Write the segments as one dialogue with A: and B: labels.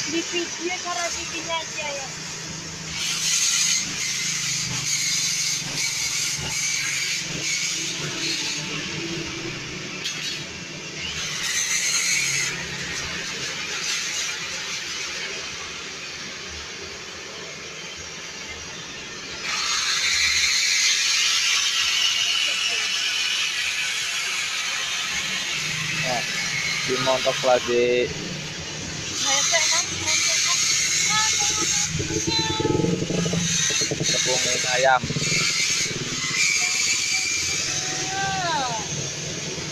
A: Di video cara bikinnya aja ya.
B: Nah, dimontok lagi. Tepungin ayam.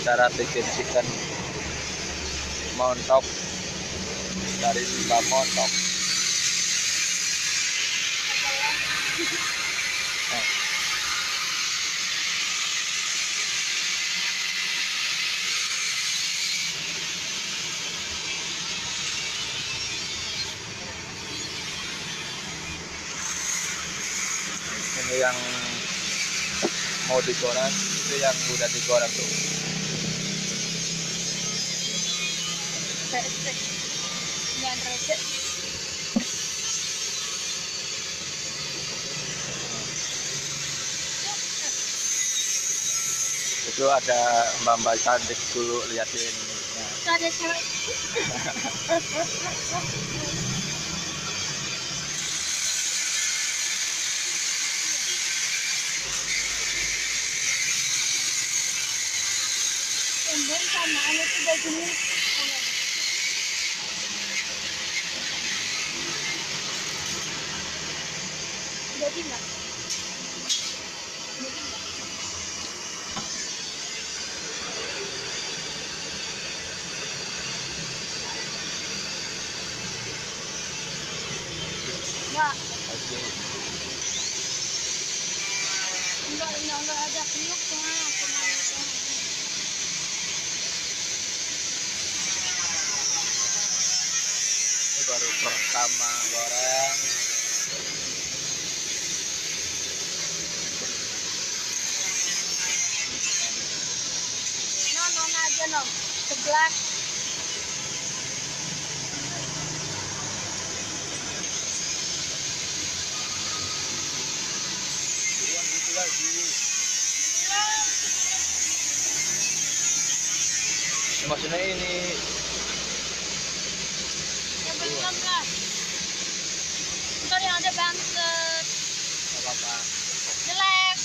B: Cara bikin chicken montok dari limbah montok. Nah. Ini yang mau digoreng, itu yang udah digoreng tuh. Itu ada mbak-mbak cantik dulu liatin. Nah.
A: Ada cewek. Embun sama anak udah gini. Jadi nggak? Nggak. Enggak ada kriuknya kemarin.
B: Ini baru pertama goreng.
A: Non aja non. Sebelah.
B: Maksudnya ini
A: Yang belum lah. Ntar yang ada bantet.
B: apa-apa.
A: Jelek.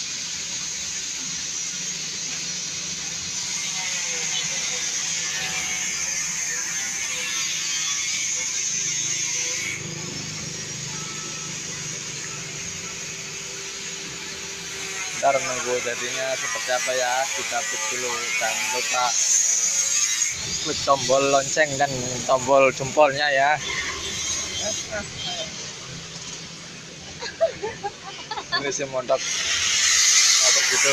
B: Ntar nunggu jadinya seperti apa ya, kita klik dulu. Jangan lupa klik tombol lonceng dan tombol jempolnya ya. Ini sih montok apa gitu.